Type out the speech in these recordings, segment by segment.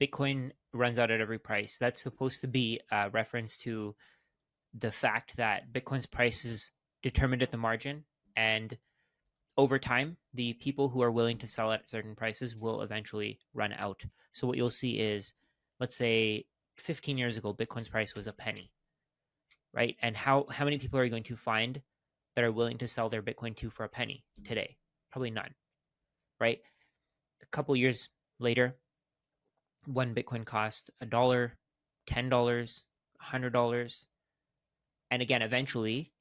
Bitcoin runs out at every price. That's supposed to be a reference to the fact that Bitcoin's price is determined at the margin, and over time, the people who are willing to sell at certain prices will eventually run out. So what you'll see is, let's say 15 years ago, Bitcoin's price was a penny, right? And how many people are you going to find that are willing to sell their Bitcoin to for a penny today? Probably none, right? A couple years later, when Bitcoin cost $1, $10, $100, and again, eventually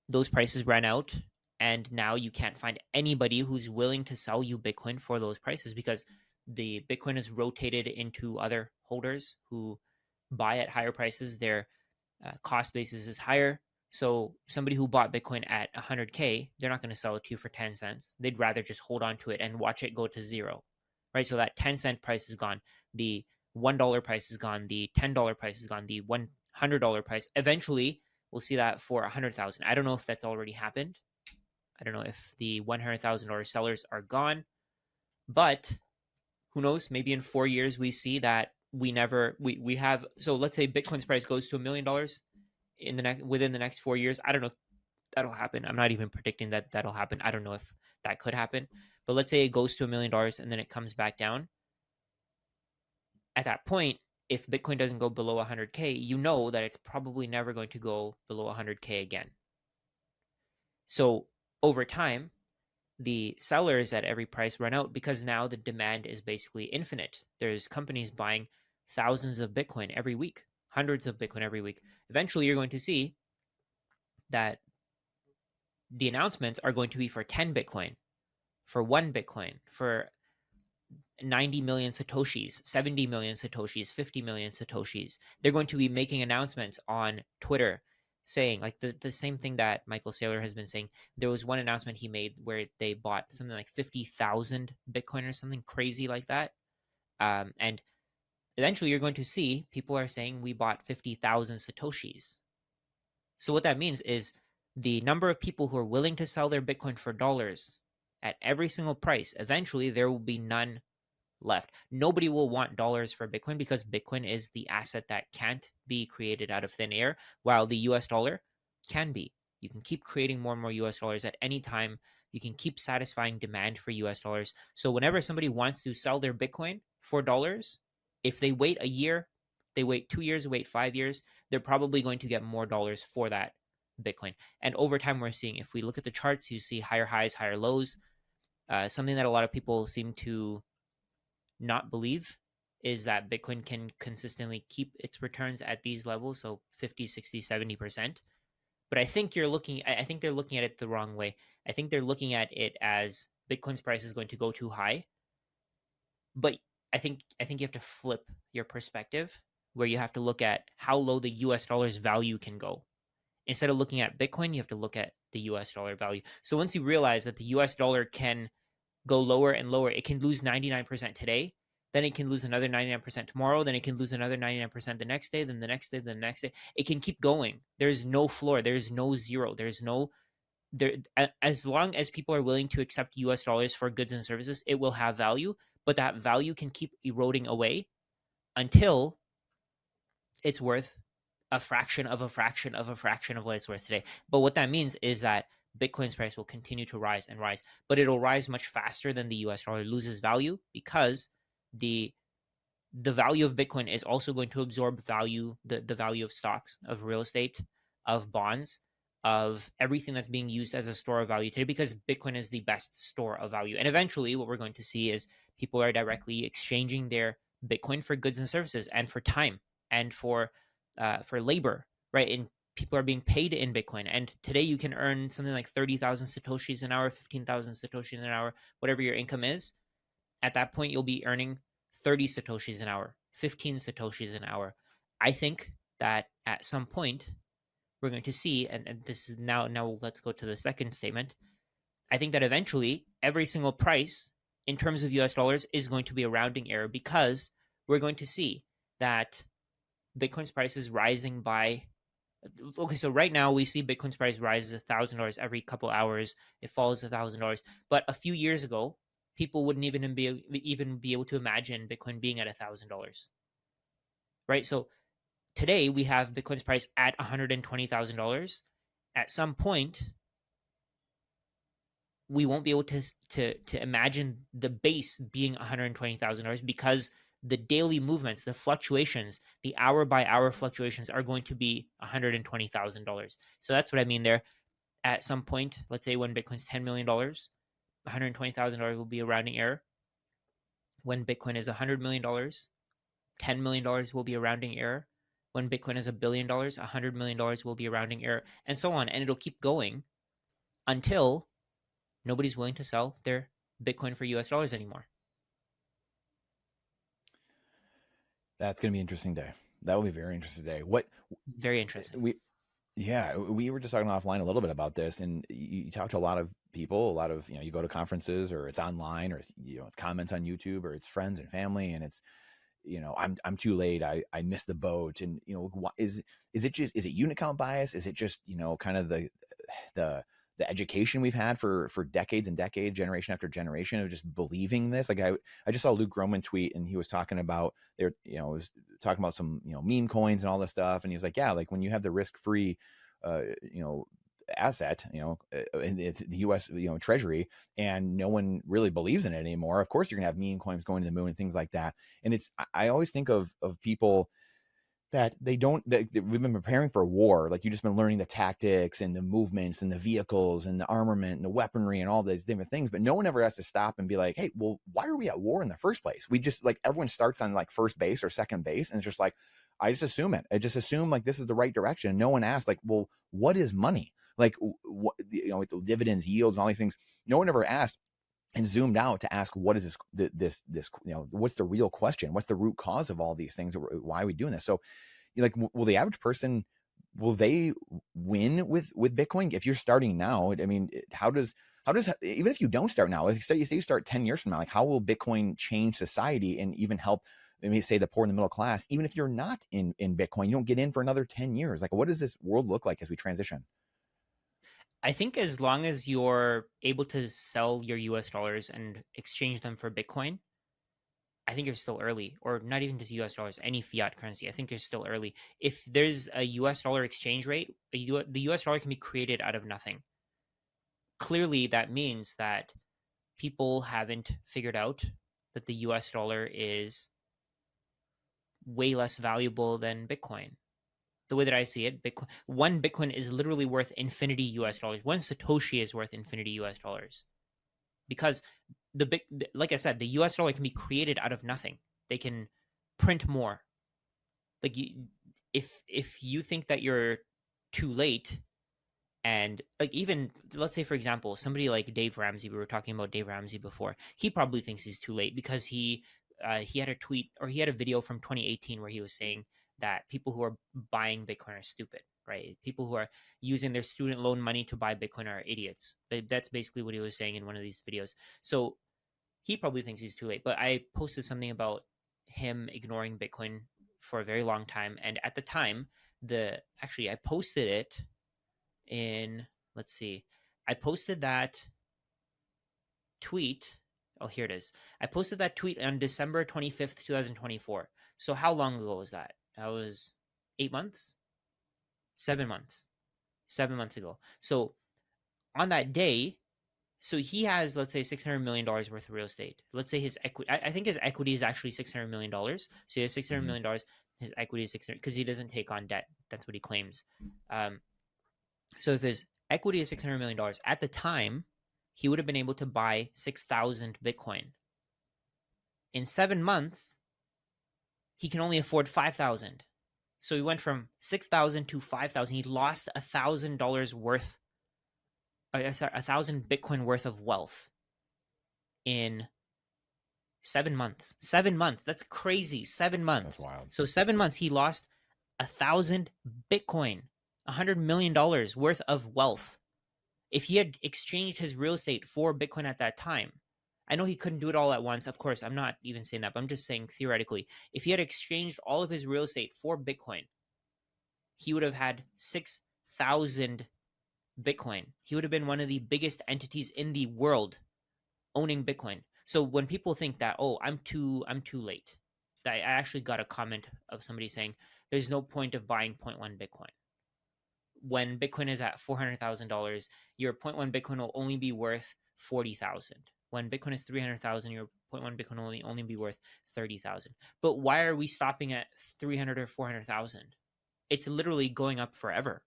those prices ran out, and now you can't find anybody who's willing to sell you Bitcoin for those prices because the Bitcoin is rotated into other holders who buy at higher prices. Their cost basis is higher. So somebody who bought Bitcoin at 100K, they're not going to sell it to you for 10 cents. They'd rather just hold on to it and watch it go to zero, right? So that 10-cent price is gone. The $1 price is gone. The $10 price is gone. The $100 price. Eventually, we'll see that for 100,000. I don't know if that's already happened. I don't know if the $100,000 sellers are gone, but who knows? Maybe in 4 years we see that we have. So let's say Bitcoin's price goes to $1 million within the next 4 years. I don't know if that'll happen. I'm not even predicting that that'll happen. I don't know if that could happen, but let's say it goes to $1 million and then it comes back down. At that point, if Bitcoin doesn't go below 100K, you know that it's probably never going to go below 100K again. So over time, the sellers at every price run out because now the demand is basically infinite. There's companies buying thousands of Bitcoin every week, hundreds of Bitcoin every week. Eventually, you're going to see that the announcements are going to be for 10 Bitcoin, for 1 Bitcoin, for 90 million Satoshis, 70 million Satoshis, 50 million Satoshis. They're going to be making announcements on Twitter saying, like the same thing that Michael Saylor has been saying. There was one announcement he made where they bought something like 50,000 Bitcoin or something crazy like that. And eventually you're going to see people are saying we bought 50,000 Satoshis. So what that means is the number of people who are willing to sell their Bitcoin for dollars at every single price, eventually there will be none left. Nobody will want dollars for Bitcoin because Bitcoin is the asset that can't be created out of thin air, while the US dollar can be. You can keep creating more and more US dollars at any time. You can keep satisfying demand for US dollars. So whenever somebody wants to sell their Bitcoin for dollars, if they wait a year, they wait 2 years, wait 5 years, they're probably going to get more dollars for that Bitcoin. And over time, we're seeing, if we look at the charts, you see higher highs, higher lows. Something that a lot of people seem to not believe is that Bitcoin can consistently keep its returns at these levels, so 50, 60, 70%. But I think they're looking at it the wrong way. I think they're looking at it as Bitcoin's price is going to go too high. But I think you have to flip your perspective, where you have to look at how low the US dollar's value can go. Instead of looking at Bitcoin, you have to look at the US dollar value. So once you realize that the US dollar can go lower and lower, it can lose 99% today, then it can lose another 99% tomorrow, then it can lose another 99% the next day, then the next day, then the next day. It can keep going. There's no floor. There's no zero. There's no there. As long as people are willing to accept US dollars for goods and services, it will have value, but that value can keep eroding away until it's worth a fraction of a fraction of a fraction of what it's worth today. But what that means is that Bitcoin's price will continue to rise and rise, but it'll rise much faster than the US dollar loses value, because the value of Bitcoin is also going to absorb the value of stocks, of real estate, of bonds, of everything that's being used as a store of value today, because Bitcoin is the best store of value. And eventually what we're going to see is people are directly exchanging their Bitcoin for goods and services, and for time, and for labor, right? And people are being paid in Bitcoin. And today you can earn something like 30,000 Satoshis an hour, 15,000 Satoshis an hour, whatever your income is. At that point, you'll be earning 30 Satoshis an hour, 15 Satoshis an hour. I think that at some point we're going to see, and this is now let's go to the second statement. I think that eventually every single price in terms of US dollars is going to be a rounding error, because we're going to see that Bitcoin's price is rising by, okay, so right now we see Bitcoin's price rises $1,000 every couple hours. It falls $1,000. But a few years ago, people wouldn't even be able to imagine Bitcoin being at $1,000, right? So today we have Bitcoin's price at $120,000. At some point, we won't be able to imagine the base being $120,000 because the daily movements, the fluctuations, the hour by hour fluctuations are going to be $120,000. So that's what I mean there. At some point, let's say when Bitcoin's $10 million, $120,000 will be a rounding error. When Bitcoin is $100 million, $10 million will be a rounding error. When Bitcoin is $1 billion, $100 million will be a rounding error, and so on. And it'll keep going until nobody's willing to sell their Bitcoin for US dollars anymore. That's going to be an interesting day. That will be a very interesting day. Very interesting. We were just talking offline a little bit about this, and you talk to a lot of people, a lot of, you go to conferences, or it's online, or, it's comments on YouTube, or it's friends and family, and it's, I'm too late. I missed the boat. And, is it unit count bias? Is it just, kind of the education we've had for decades and decades, generation after generation, of just believing this? Like, I just saw Luke Gromen tweet, and he was talking about was talking about some, meme coins and all this stuff. And he was like, yeah, like when you have the risk-free, asset, in the US, treasury, and no one really believes in it anymore, of course you're gonna have meme coins going to the moon and things like that. And I always think of people that we've been preparing for a war. Like, you've just been learning the tactics and the movements and the vehicles and the armament and the weaponry and all these different things, but no one ever has to stop and be like, hey, well, why are we at war in the first place? We just, like, everyone starts on like first base or second base, and it's just like, I just assume like this is the right direction. No one asked, like, well, what is money? Like, what, the dividends, yields, and all these things. No one ever asked and zoomed out to ask, what is this, what's the real question? What's the root cause of all these things? Why are we doing this? So, like, will the average person, will they win with Bitcoin? If you're starting now, I mean, how does, even if you don't start now, if you start 10 years from now, like, how will Bitcoin change society and even help, maybe say, the poor and the middle class? Even if you're not in Bitcoin, you don't get in for another 10 years. Like, what does this world look like as we transition? I think as long as you're able to sell your US dollars and exchange them for Bitcoin, I think you're still early. Or not even just US dollars, any fiat currency. I think you're still early. If there's a US dollar exchange rate, the US dollar can be created out of nothing. Clearly, that means that people haven't figured out that the US dollar is way less valuable than Bitcoin. The way that I see it, one Bitcoin is literally worth infinity US dollars. One Satoshi is worth infinity US dollars. Because like I said, the US dollar can be created out of nothing. They can print more. Like, if you think that you're too late, and, like, even, let's say, for example, somebody like Dave Ramsey, we were talking about Dave Ramsey before, he probably thinks he's too late because he had a tweet, or he had a video from 2018 where he was saying that people who are buying Bitcoin are stupid, right? People who are using their student loan money to buy Bitcoin are idiots. But that's basically what he was saying in one of these videos. So he probably thinks he's too late. But I posted something about him ignoring Bitcoin for a very long time, and at the time, I posted it in, let's see, I posted that tweet. Oh, here it is. I posted that tweet on December 25th, 2024. So how long ago was that? That was 8 months, 7 months, 7 months ago. So on that day, so he has, let's say, $600 million worth of real estate. Let's say his equity, I think his equity is actually $600 million. So he has $600 million. His equity is 600, because he doesn't take on debt. That's what he claims. So if his equity is $600 million at the time, he would have been able to buy 6,000 Bitcoin. In 7 months, he can only afford 5,000. So he went from 6,000 to 5,000. He lost $1,000 worth, 1,000 Bitcoin worth of wealth in 7 months. 7 months. That's crazy. 7 months. That's wild. So 7 months, he lost 1,000 Bitcoin, $100 million worth of wealth. If he had exchanged his real estate for Bitcoin at that time, I know he couldn't do it all at once. Of course, I'm not even saying that, but I'm just saying theoretically, if he had exchanged all of his real estate for Bitcoin, he would have had 6,000 Bitcoin. He would have been one of the biggest entities in the world owning Bitcoin. So when people think that, oh, I'm too late, I actually got a comment of somebody saying there's no point of buying zero point 0.1 Bitcoin. When Bitcoin is at $400,000, your zero point 0.1 Bitcoin will only be worth 40,000. When Bitcoin is 300,000, your zero point 0.1 Bitcoin will only be worth 30,000. But why are we stopping at 300 or 400,000? It's literally going up forever.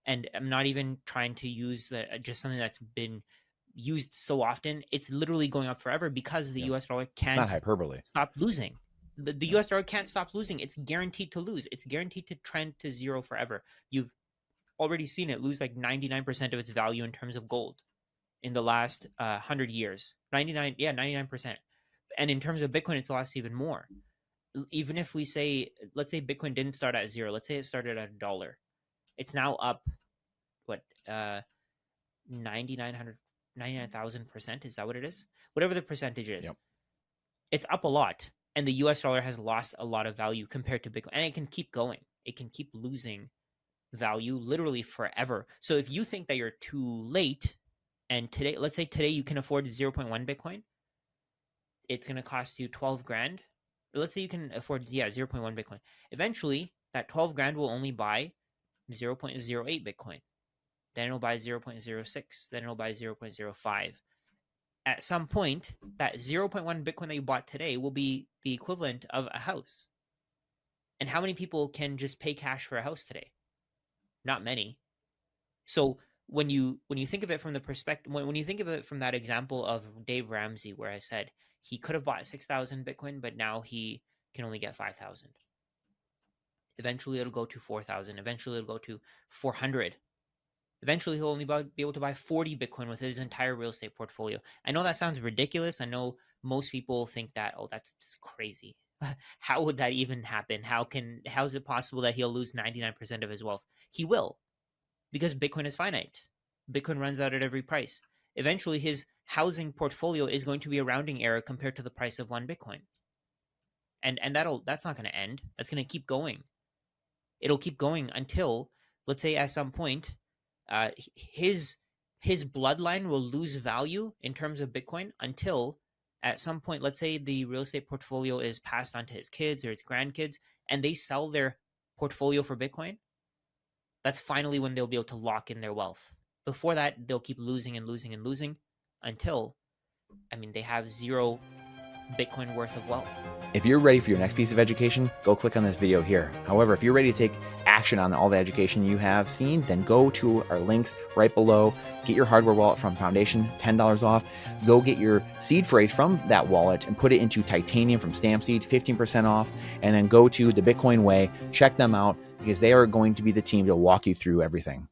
And I'm not even trying to use just something that's been used so often. It's literally going up forever because the US dollar It's not can't hyperbole. stop losing. The US dollar can't stop losing. It's guaranteed to lose. It's guaranteed to trend to zero forever. You've already seen it lose like 99% of its value in terms of gold in the last 100 years. 99%. And in terms of Bitcoin, it's lost even more. Even if we say, let's say Bitcoin didn't start at zero, let's say it started at $1. It's now up, what, 99,000%? Is that what it is? Whatever the percentage is. Yep. It's up a lot. And the US dollar has lost a lot of value compared to Bitcoin. And it can keep going. It can keep losing value literally forever. So if you think that you're too late, and today, let's say today you can afford 0.1 Bitcoin, it's going to cost you 12 grand. Let's say you can afford 0.1 Bitcoin. Eventually, that 12 grand will only buy 0.08 Bitcoin. Then it'll buy 0.06. Then it'll buy 0.05. At some point, that 0.1 Bitcoin that you bought today will be the equivalent of a house. And how many people can just pay cash for a house today? Not many. So when you think of it from the perspective, when you think of it from that example of Dave Ramsey, where I said he could have bought 6,000 Bitcoin, but now he can only get 5,000. Eventually, it'll go to 4,000. Eventually, it'll go to 400. Eventually, he'll only be able to buy 40 Bitcoin with his entire real estate portfolio. I know that sounds ridiculous. I know most people think that, oh, that's just crazy. How would that even happen? How is it possible that he'll lose 99% of his wealth? He will, because Bitcoin is finite. Bitcoin runs out at every price. Eventually, his housing portfolio is going to be a rounding error compared to the price of one Bitcoin. And that's not going to end. That's going to keep going. It'll keep going until, let's say, at some point, his bloodline will lose value in terms of Bitcoin until at some point, let's say the real estate portfolio is passed on to his kids or his grandkids, and they sell their portfolio for Bitcoin. That's finally when they'll be able to lock in their wealth. Before that, they'll keep losing and losing and losing until, they have zero Bitcoin worth of wealth. If you're ready for your next piece of education, go click on this video here. However, if you're ready to take action on all the education you have seen, then go to our links right below. Get your hardware wallet from Foundation, $10 off. Go get your seed phrase from that wallet and put it into titanium from Stampseed, 15% off. And then go to the Bitcoin Way, check them out, because they are going to be the team to walk you through everything.